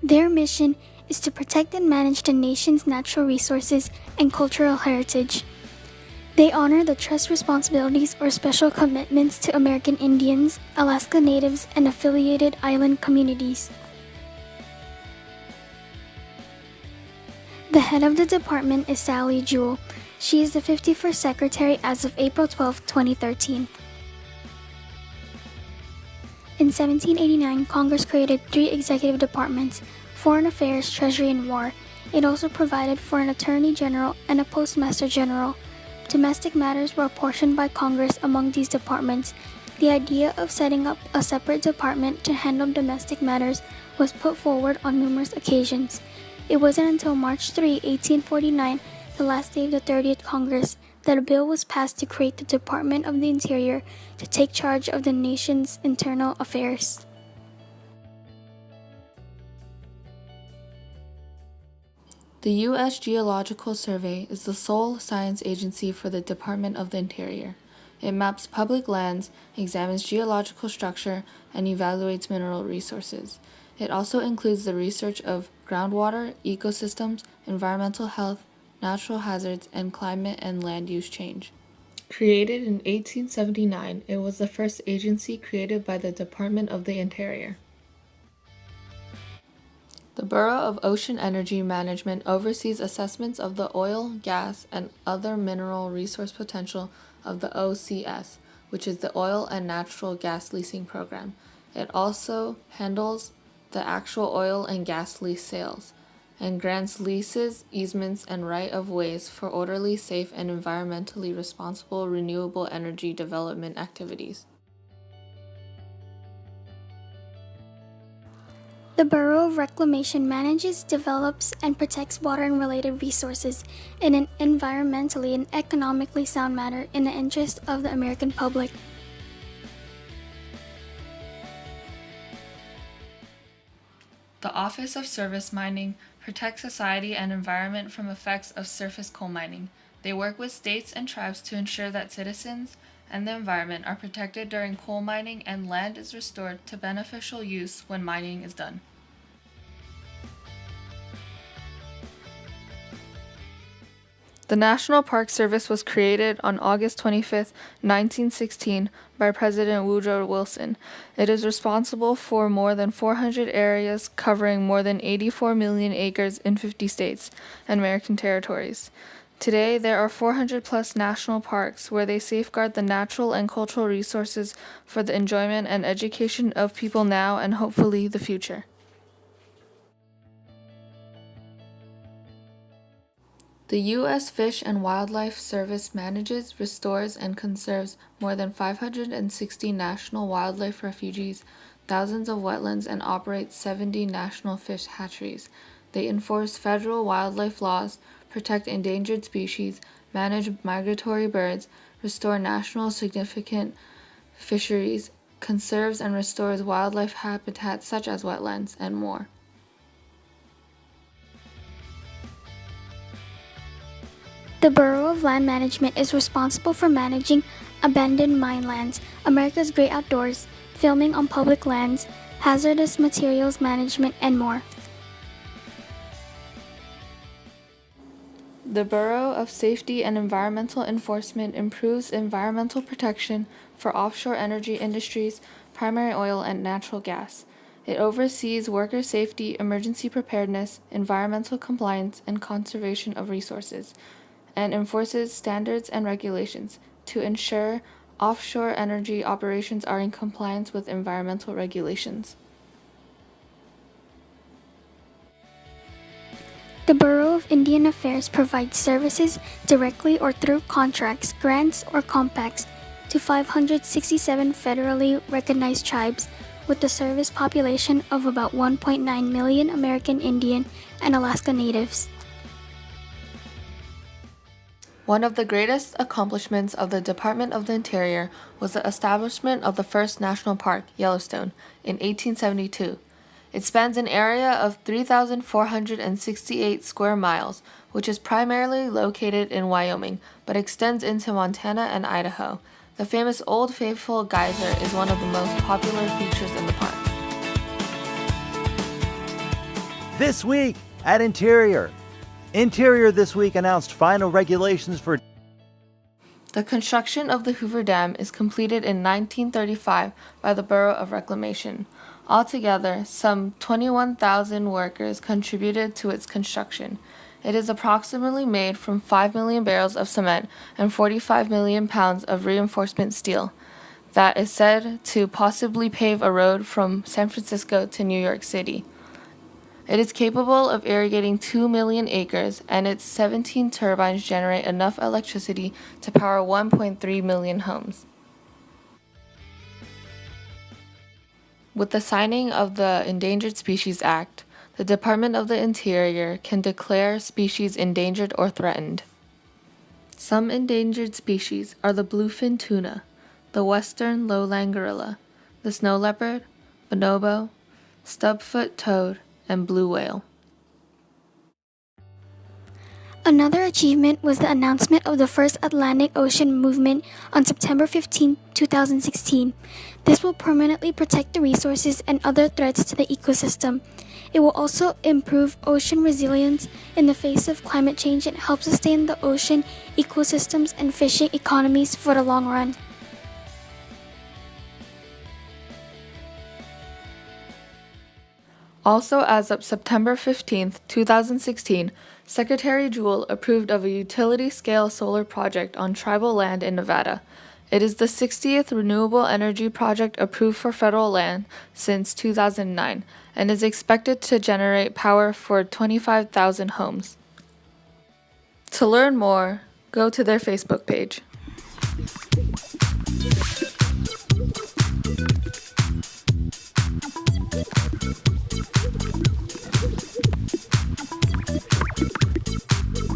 Their mission is to protect and manage the nation's natural resources and cultural heritage. They honor the trust responsibilities or special commitments to American Indians, Alaska Natives, and affiliated island communities. The head of the department is Sally Jewell. She is the 51st Secretary as of April 12, 2013. In 1789, Congress created 3 executive departments: Foreign Affairs, Treasury, and War. It also provided for an Attorney General and a Postmaster General. Domestic matters were apportioned by Congress among these departments. The idea of setting up a separate department to handle domestic matters was put forward on numerous occasions. It wasn't until March 3, 1849, the last day of the 30th Congress, that a bill was passed to create the Department of the Interior to take charge of the nation's internal affairs. The U.S. Geological Survey is the sole science agency for the Department of the Interior. It maps public lands, examines geological structure, and evaluates mineral resources. It also includes the research of groundwater, ecosystems, environmental health, natural hazards, and climate and land use change. Created in 1879, it was the first agency created by the Department of the Interior. The Bureau of Ocean Energy Management oversees assessments of the oil, gas, and other mineral resource potential of the OCS, which is the Oil and Natural Gas Leasing Program. It also handles the actual oil and gas lease sales, and grants leases, easements, and right-of-ways for orderly, safe, and environmentally responsible renewable energy development activities. The Bureau of Reclamation manages, develops, and protects water and related resources in an environmentally and economically sound manner in the interest of the American public. The Office of Surface Mining protects society and environment from effects of surface coal mining. They work with states and tribes to ensure that citizens and the environment are protected during coal mining and land is restored to beneficial use when mining is done. The National Park Service was created on August 25, 1916, by President Woodrow Wilson. It is responsible for more than 400 areas covering more than 84 million acres in 50 states and American territories. Today, there are 400-plus national parks where they safeguard the natural and cultural resources for the enjoyment and education of people now and hopefully the future. The U.S. Fish and Wildlife Service manages, restores, and conserves more than 560 national wildlife refuges, thousands of wetlands, and operates 70 national fish hatcheries. They enforce federal wildlife laws, protect endangered species, manage migratory birds, restore national significant fisheries, conserves and restores wildlife habitats such as wetlands, and more. The Bureau of Land Management is responsible for managing abandoned mine lands, America's great outdoors, filming on public lands, hazardous materials management, and more. The Bureau of Safety and Environmental Enforcement improves environmental protection for offshore energy industries, primary oil, and natural gas. It oversees worker safety, emergency preparedness, environmental compliance, and conservation of resources, and enforces standards and regulations to ensure offshore energy operations are in compliance with environmental regulations. The Bureau of Indian Affairs provides services directly or through contracts, grants, or compacts to 567 federally recognized tribes with a service population of about 1.9 million American Indian and Alaska Natives. One of the greatest accomplishments of the Department of the Interior was the establishment of the first national park, Yellowstone, in 1872. It spans an area of 3,468 square miles, which is primarily located in Wyoming, but extends into Montana and Idaho. The famous Old Faithful Geyser is one of the most popular features in the park. This week at Interior. Interior this week announced final regulations for The construction of the Hoover Dam is completed in 1935 by the Bureau of Reclamation. Altogether, some 21,000 workers contributed to its construction. It is approximately made from 5 million barrels of cement and 45 million pounds of reinforcement steel that is said to possibly pave a road from San Francisco to New York City. It is capable of irrigating 2 million acres, and its 17 turbines generate enough electricity to power 1.3 million homes. With the signing of the Endangered Species Act, the Department of the Interior can declare species endangered or threatened. Some endangered species are the bluefin tuna, the western lowland gorilla, the snow leopard, bonobo, stubfoot toad, and blue whale. Another achievement was the announcement of the first Atlantic Ocean Movement on September 15, 2016. This will permanently protect the resources and other threats to the ecosystem. It will also improve ocean resilience in the face of climate change and help sustain the ocean ecosystems and fishing economies for the long run. Also, as of September 15, 2016, Secretary Jewell approved of a utility-scale solar project on tribal land in Nevada. It is the 60th renewable energy project approved for federal land since 2009 and is expected to generate power for 25,000 homes. To learn more, go to their Facebook page.